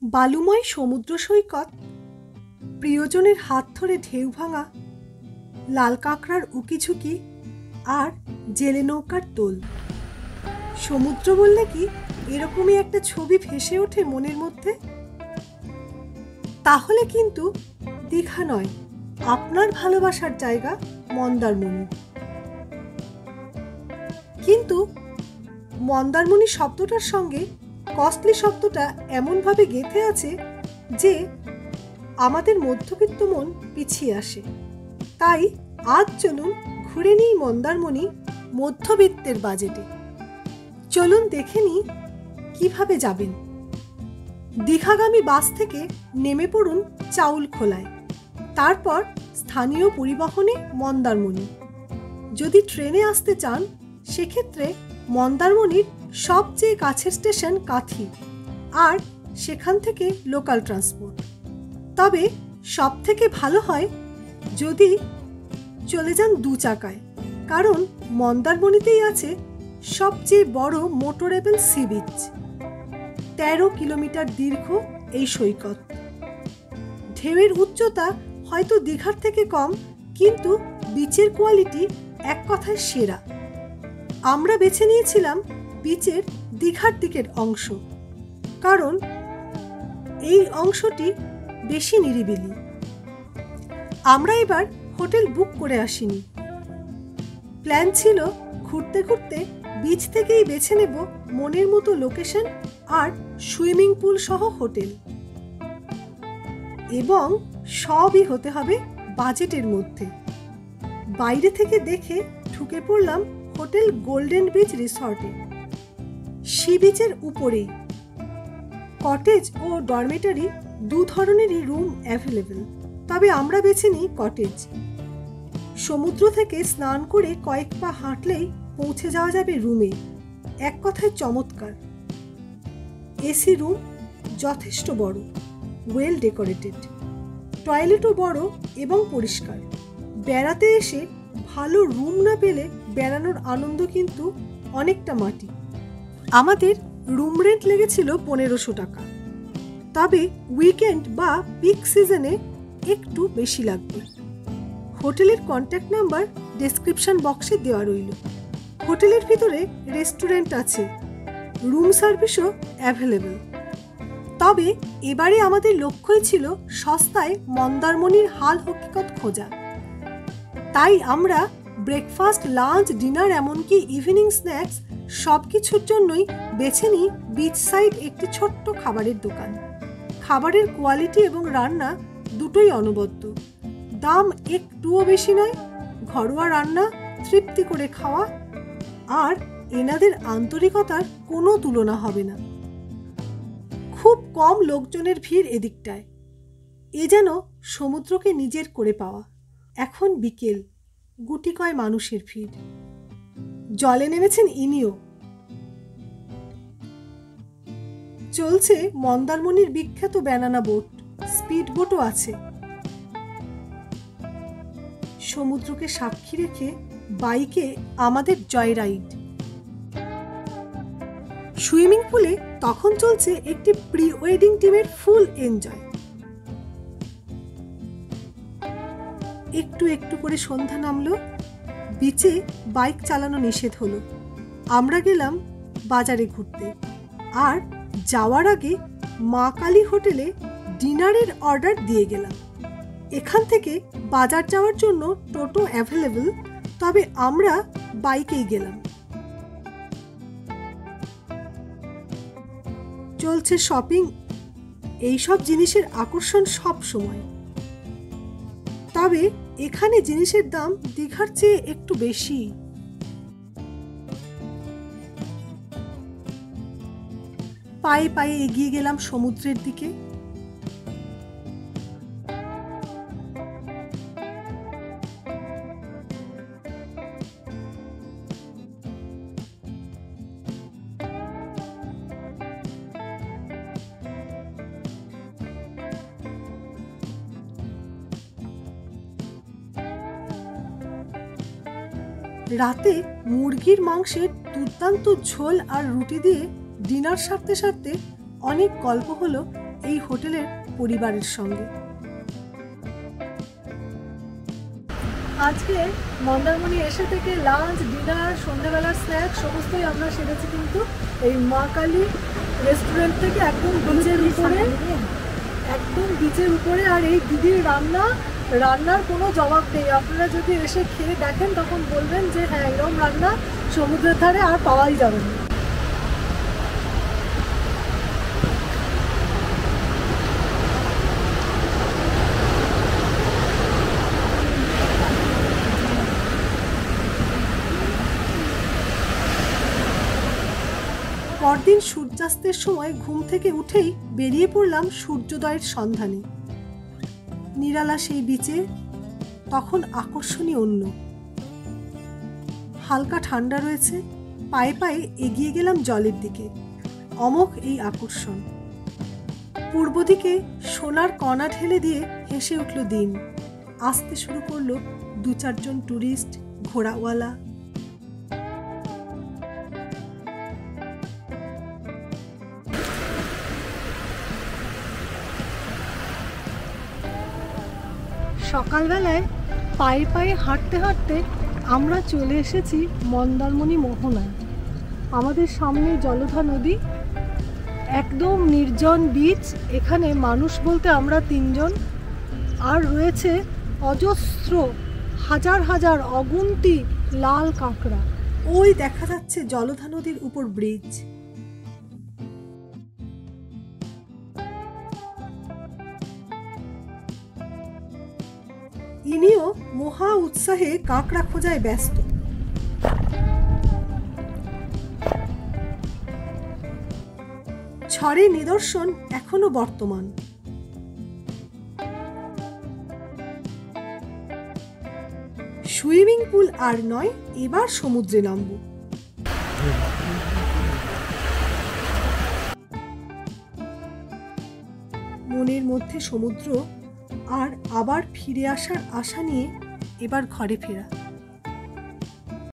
বালুময় সমুদ্র সৈকত, প্রিয়জনের হাত ধরে ঢেউ ভাঙা, লাল কাঁকড়ার উকিঝুঁকি আর জেলে নৌকার দোল। সমুদ্র বললে কি এরকমই একটা ছবি ভেসে ওঠে মনের মধ্যে? তাহলে কিন্তু দীঘা নয়, আপনার ভালোবাসার জায়গা মন্দারমণি। কিন্তু মন্দারমণি শব্দটার সঙ্গে কস্টলি শব্দটা এমনভাবে গেঁথে আছে যে আমাদের মধ্যবিত্ত মন পিছিয়ে আসে। তাই আজ চলুন ঘুরে নিই মন্দারমণি মধ্যবিত্তের বাজেটে। চলুন দেখে নিই কিভাবে যাবেন। দীঘাগামী বাস থেকে নেমে পড়ুন চাউলখোলায়, তারপর স্থানীয় পরিবহনে মন্দারমণি। যদি ট্রেনে আসতে চান সেক্ষেত্রে মন্দারমণির সবচেয়ে কাছের স্টেশন কাথি, আর সেখান থেকে লোকাল ট্রান্সপোর্ট। তবে সব থেকে ভালো হয় যদি চলে যান 2 চাকায়, কারণ মন্দারমণিতেই আছে সবচেয়ে বড় মোটরেবল সি বিচ। 13 কিলোমিটার দীর্ঘ এই সৈকত। ঢেউয়ের উচ্চতা হয়তো দীঘার থেকে কম, কিন্তু বিচের কোয়ালিটি এক কথায় সেরা। আমরা বেছে নিয়েছিলাম বিচের দীঘার দিকের অংশ, কারণ এই অংশটি বেশি নিরিবিলি। আমরা এবার হোটেল বুক করে আসিনি। প্ল্যান ছিল ঘুরতে ঘুরতে বিচ থেকেই বেছে নেব মনের মতো লোকেশন আর সুইমিং পুল সহ হোটেল, এবং সবই হতে হবে বাজেটের মধ্যে। বাইরে থেকে দেখে ঢুকে পড়লাম হোটেল গোল্ডেন বিচ রিসর্টে। সি বিচের উপরেই কটেজ ও ডরমেটরি 2 ধরনেরই রুম অ্যাভেলেবেল, তবে আমরা বেছে নিই কটেজ। সমুদ্র থেকে স্নান করে কয়েক পা হাঁটলেই পৌঁছে যাওয়া যাবে রুমে। এক কথায় চমৎকার। এসি রুম যথেষ্ট বড়, ওয়েল ডেকোরেটেড। টয়লেটও বড় এবং পরিষ্কার। বেড়াতে এসে ভালো রুম না পেলে বেড়ানোর আনন্দ কিন্তু অনেকটা মাটি। আমাদের রুম রেন্ট লেগেছিল 1500 টাকা, তবে উইকেন্ড বা পিক সিজনে একটু বেশি লাগবে। হোটেলের কন্ট্যাক্ট নাম্বার ডেসক্রিপশন বক্সে দেওয়া রইল। হোটেলের ভিতরে রেস্টুরেন্ট আছে, রুম সার্ভিসও অ্যাভেলেবেল। তবে এবারে আমাদের লক্ষ্যই ছিল সস্তায় মন্দারমণির হাল হকিকত খোঁজা। তাই আমরা ব্রেকফাস্ট, লাঞ্চ, ডিনার, এমনকি ইভিনিং স্ন্যাক্স সবকিছুর জন্যই বেছে নিই বিচ সাইড একটি ছোট্ট খাবারের দোকান। খাবারের কোয়ালিটি এবং রান্না দুটোই অনবদ্য। দাম একটুও বেশি নয়। ঘরোয়া রান্না, তৃপ্তি করে খাওয়া, আর এনাদের আন্তরিকতার কোনো তুলনা হবে না। খুব কম লোকজনের ভিড় এদিকটায়। এ যেন সমুদ্রকে নিজের করে পাওয়া। এখন বিকেল, গুটিকয় মানুষের ভিড়। জলে নেমেছেন ইনিও। চলছে মন্দারমণির বিখ্যাত ব্যানানা বোট, স্পিড বোটও আছে। সমুদ্রকে সাক্ষী রেখে বাইকে আমাদের জয় রাইড। সুইমিং পুলে তখন চলছে একটি প্রি ওয়েডিং টিমের ফুল এনজয়। একটু একটু করে সন্ধ্যা নামলো। বিচে বাইক চালানো নিষেধ হলো। আমরা গেলাম বাজারে ঘুরতে, আর যাওয়ার আগে মা কালী হোটেলে ডিনারের অর্ডার দিয়ে গেলাম। এখান থেকে বাজার যাওয়ার জন্য টোটো অ্যাভেলেবল, তবে আমরা বাইকেই গেলাম। চলছে শপিং। এইসব জিনিসের আকর্ষণ সব সময়, তবে এখানে জিনিসের দাম দীঘার চেয়ে একটু বেশি। পায়ে পায়ে এগিয়ে গেলাম সমুদ্রের দিকে। রাতে মুরগির মাংসের দুর্দান্ত ঝোল আর রুটি দিয়ে ডিনার সারতে সারতে অনেক গল্প হলো এই হোটেলের পরিবারের সঙ্গে। আজকে মন্দারমণি এসে থেকে লাঞ্চ, ডিনার, সন্ধ্যাবেলার স্ন্যাক্স সমস্তই আমরা সেরেছি কিন্তু এই মা কালী রেস্টুরেন্ট থেকে একদম বিচের উপরে। আর এই দিদির রান্নার কোনো জবাব নেই। আপনারা যদি এসে খেয়ে দেখেন তখন বলবেন যে হ্যাঁ, এরকম রান্না সমুদ্রের ধারে আর পাওয়াই যাবে না। পরদিন সূর্যাস্তের সময় ঘুম থেকে উঠেই বেরিয়ে পড়লাম সূর্যোদয়ের সন্ধানে। নিরালা সেই বিচে তখন আকর্ষণীয় অন্য। হালকা ঠান্ডা রয়েছে, পায়ে পায়ে এগিয়ে গেলাম জলের দিকে। অমোঘ এই আকর্ষণ। পূর্ব দিকে সোনার কণা ঢেলে দিয়ে হেসে উঠল দিন। আসতে শুরু করলো 2-4 জন টুরিস্ট, ঘোড়াওয়ালা। সকালবেলায় পায়ে পায়ে হাঁটতে হাঁটতে আমরা চলে এসেছি মন্দারমণি মোহনায়। আমাদের সামনে জলধা নদী, একদম নির্জন বিচ। এখানে মানুষ বলতে আমরা 3 জন। আর রয়েছে অজস্র হাজার হাজার অগুন্তি লাল কাঁকড়া। ওই দেখা যাচ্ছে জলধা নদীর উপর ব্রিজ। ইনিও মহা উৎসাহে কাঁকড়া খোঁজায় ব্যস্ত। ঝড়ের নিদর্শন এখনো বর্তমান। সুইমিং পুল আর নয়, এবার সমুদ্রে নামব। মনের মধ্যে সমুদ্র আর আবার ফিরে আসার আশা নিয়ে এবার ঘরে ফেরা।